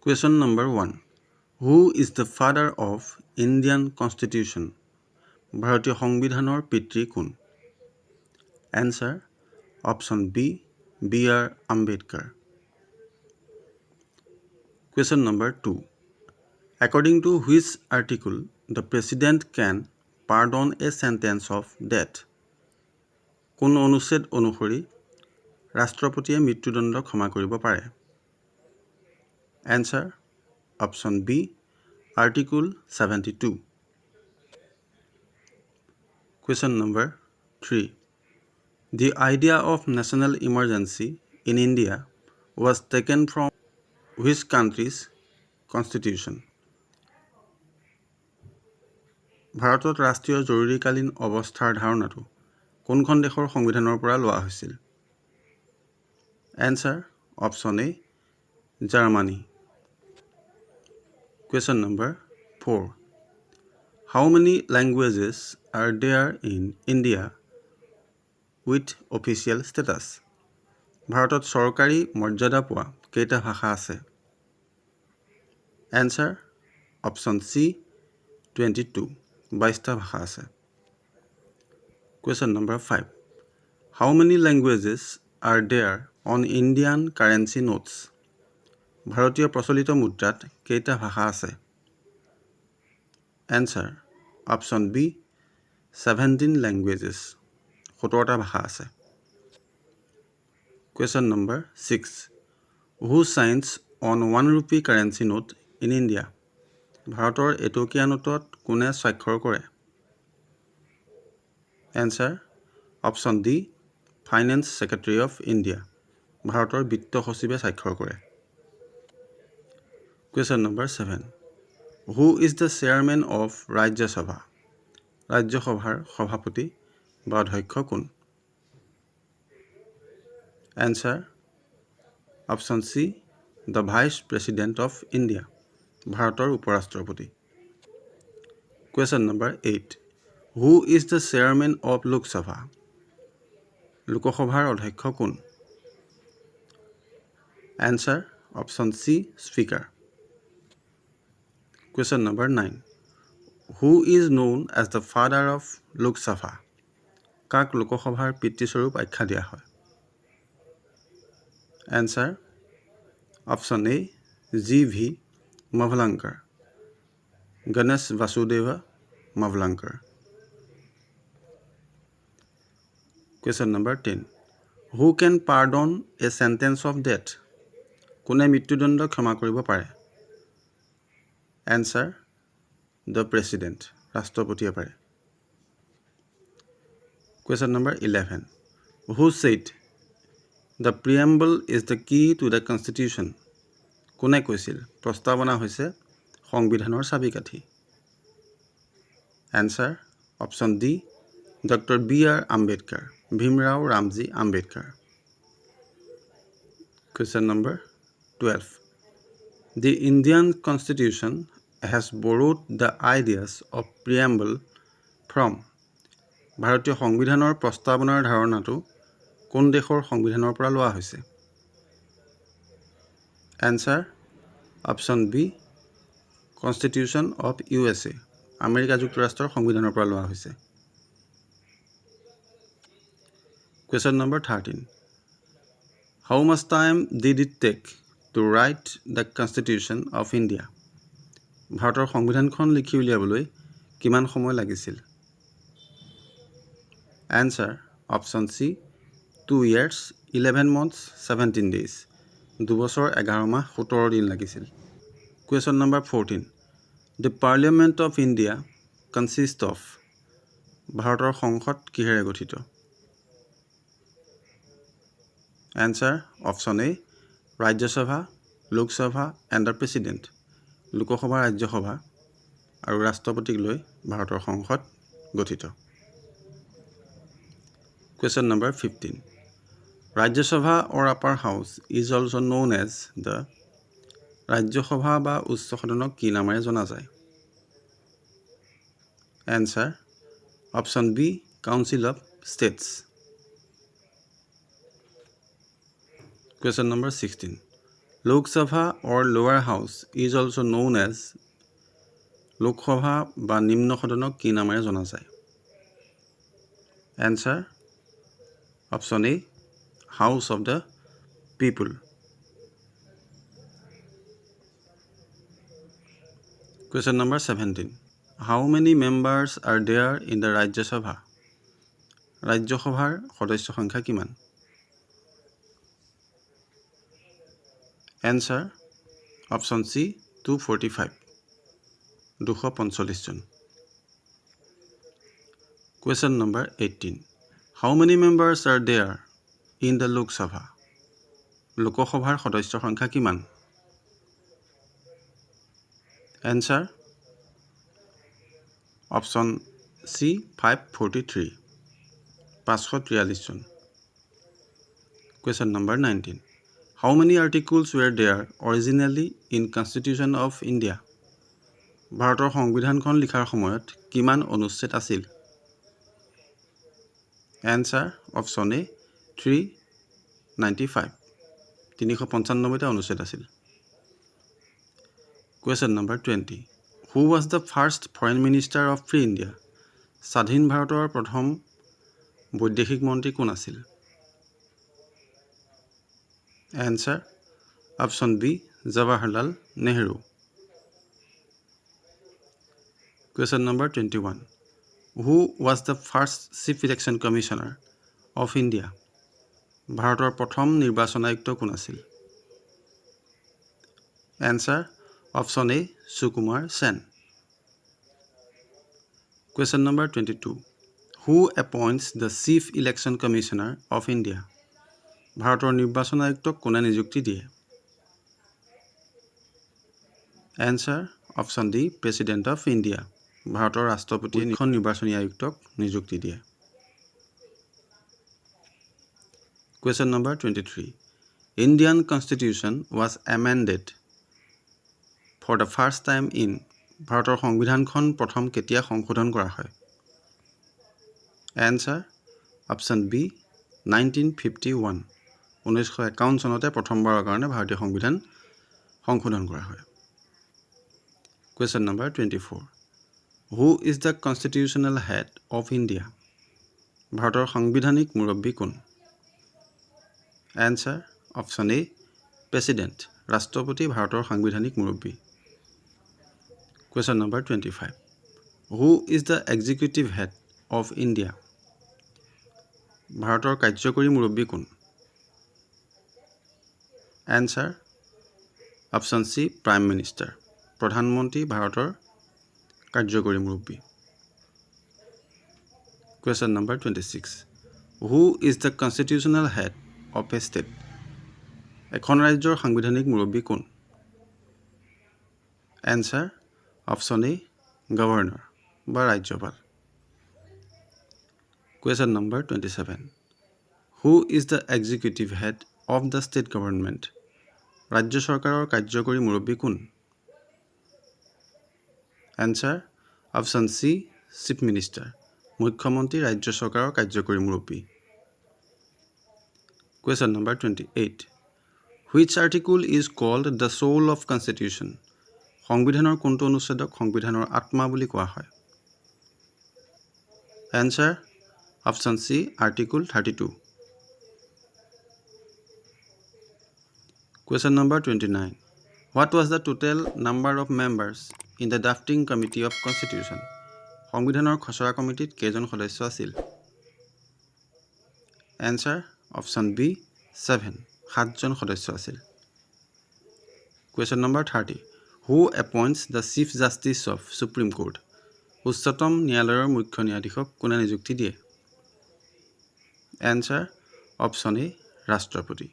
Question number 1. Who is the father of Indian Constitution? ভাৰতীয় সংবিধানৰ পিতৃ কোন? Answer. Option B. B.R. Ambedkar. Question number 2. According to which article the president can pardon a sentence of death? কোন অনুচ্ছেদ অনুসৰি ৰাষ্ট্ৰপতিয়ে মৃত্যুদণ্ড ক্ষমা কৰিব পাৰে? Answer. Option B. Article 72. Question number 3. The idea of national emergency in India was taken from which country's constitution? ভাৰতত ৰাষ্ট্ৰীয় জৰুৰীকালীন অৱস্থাৰ ধাৰণাটো কোনখন দেশৰ সংবিধানৰ পৰা লোৱা হৈছিল? Answer. Option A. Germany. Question number 4. How many languages are there in India with official status? ভাৰতত চৰকাৰী মৰ্যাদা পোৱা কেইটা ভাষা আছে? Answer. Option C. 22. 22টা ভাষা আছে। Question number 5. How many languages are there on Indian currency notes? ভাৰতীয় প্ৰচলিত মুদ্ৰাত কেইটা ভাষা আছে? Answer. Option B. 17 languages. 17টা ভাষা আছে। Question number 6. Who signs on 1 rupee currency note in India? ভাৰতৰ এটকীয়া নোটত কোনে স্বাক্ষৰ কৰে? Answer. Option D. Finance Secretary of India. ভাৰতৰ বিত্ত সচিবে স্বাক্ষৰ কৰে। Question number 7. Who is the chairman of Rajya Sabha? Rajya Sabhar সভাপতি বা অধ্যক্ষ কোন? Answer. Option C. The Vice President of India. ভাৰতৰ উপৰাষ্ট্ৰপতি। Question number 8. Who is the chairman of Lok Sabha? লোকসভাৰ অধ্যক্ষ কোন? Answer. Option C. Speaker. Question number 9. Who is known as the father of Lok Sabha? কাক লোকসভাৰ পিতৃস্বৰূপ আখ্যা দিয়া হয়? Answer. Option A. G.V. Mavlankar. Ganesh Vasudeva Mavlankar. Question number 10. Who can pardon a sentence of death? কোনে মৃত্যুদণ্ড ক্ষমা কৰিব পাৰে? Answer. The President. ৰাষ্ট্ৰপতিয়ে পাৰে। Question number 11. Who said the preamble is the key to the Constitution? কোনে কৈছিল প্ৰস্তাৱনা হৈছে সংবিধানৰ চাবিকাঠি? Answer. Option D. Dr. B.R. Ambedkar. Bhimrao Ramji Ambedkar. Question number 12. The Indian Constitution has borrowed the ideas of preamble from ভাৰতীয় সংবিধানৰ প্ৰস্তাৱনাৰ ধাৰণাটো কোন দেশৰ সংবিধানৰ পৰা লোৱা হৈছে? Answer. Option B. Constitution of USA. America যুক্তৰাষ্ট্ৰৰ সংবিধানৰ পৰা লোৱা হৈছে। Question number 13. How much time did it take to write the Constitution of India? ভাৰতৰ সংবিধানখন লিখি উলিয়াবলৈ কিমান সময় লাগিছিল? Answer. Option C. 2 years, 11 months, 17 days. 2 বছৰ 11 মাহ 17 দিন লাগিছিল। Question number 14. The Parliament of India consists of ভাৰতৰ সংসদ কিহেৰে গঠিত? Answer. Option A. Rajya Sabha, Lok Sabha and the President. Lok Sabha, Rajya Sabha আৰু ৰাষ্ট্ৰপতিক লৈ ভাৰতৰ সংসদ গঠিত। Question number 15. Rajya Sabha or upper house is also known as the Rajya Sabha বা উচ্চ সদনক কি নামেৰে জনা যায়? Answer. Option B. Council of States. Question number 16. Lok Sabha or lower house is also known as Lok Sabha বা নিম্ন সদনক কি নামেৰে জনা যায়? Answer option A, House of the People. Question number 17. How many members are there in the Rajya Sabha? Rajya Sabhar সদস্য সংখ্যা কিমান? Answer option C, 245. 245 John. Question number 18. How many members are there in the Lok Sabha? Lok Sabhar সদস্য সংখ্যা কিমান? Answer option C, 543. 543 John. Question number 19. How many articles were there originally in Constitution of India? ভাৰতৰ সংবিধানখন লিখাৰ সময়ত কিমান অনুচ্ছেদ আছিল? Answer option A, 395. 395টা অনুচ্ছেদ আছিল. Question number 20. Who was the first foreign minister of Free India? স্বাধীন ভাৰতৰ প্ৰথম বৈদেশিক মন্ত্ৰী কোন আছিল? Answer option B, Jawaharlal Nehru. Question number 21. Who was the first Chief Election Commissioner of India? ভাৰতৰ প্ৰথম নিৰ্বাচন আয়ুক্ত কোন আছিল? Answer option A, Sukumar Sen. Question number 22. Who appoints the Chief Election Commissioner of India? ভাৰতৰ নিৰ্বাচন আয়ুক্তক কোনে নিযুক্তি দিয়ে? Answer option D, President of India. ভাৰতৰ ৰাষ্ট্ৰপতিয়ে নিৰ্বাচনী আয়ুক্তক নিযুক্তি দিয়ে. Question number 23. Indian Constitution was amended for the first time in. ভাৰতৰ সংবিধানখন প্ৰথম কেতিয়া সংশোধন কৰা হয়? Answer option B, 1951. 1951 চনতে প্ৰথমবাৰৰ কাৰণে ভাৰতীয় সংবিধান সংশোধন কৰা হয়. Question number 24. Who is the constitutional head of India? ভাৰতৰ সাংবিধানিক মুৰব্বী কোন? Answer option A, President. ৰাষ্ট্ৰপতি ভাৰতৰ সাংবিধানিক মুৰব্বী. Question number 25. Who is the executive head of India? ভাৰতৰ কাৰ্যকৰী মুৰব্বী কোন? Answer option C, Prime Minister. প্ৰধানমন্ত্ৰী ভাৰতৰ কাৰ্যকৰী মুৰব্বী. Question number 26. Who is the constitutional head of a state? এখন ৰাজ্যৰ সাংবিধানিক মুৰব্বী কোন? Answer option A, Governor বা ৰাজ্যপাল. Question number 27. Who is the executive head of the state government? ৰাজ্য চৰকাৰৰ কাৰ্যকৰী মুৰব্বী কোন? Answer option C, Chief Minister. মুখ্যমন্ত্ৰী ৰাজ্য চৰকাৰৰ কাৰ্যকৰী মুৰব্বী. Question number 28. Which article is called the soul of Constitution? সংবিধানৰ কোনটো অনুচ্ছেদক সংবিধানৰ আত্মা বুলি কোৱা হয়? Answer option C, Article 32. Question number 29. What was the total number of members in the drafting committee of Constitution? সংবিধানৰ খচৰা কমিটিত কেইজন সদস্য আছিল? Answer option B, 7. 7জন সদস্য আছিল. Question number 30. Who appoints the Chief Justice of Supreme Court? উচ্চতম ন্যায়ালয়ৰ মুখ্য ন্যায়াধীশক কোনে নিযুক্তি দিয়ে? Answer option A, ৰাষ্ট্ৰপতি.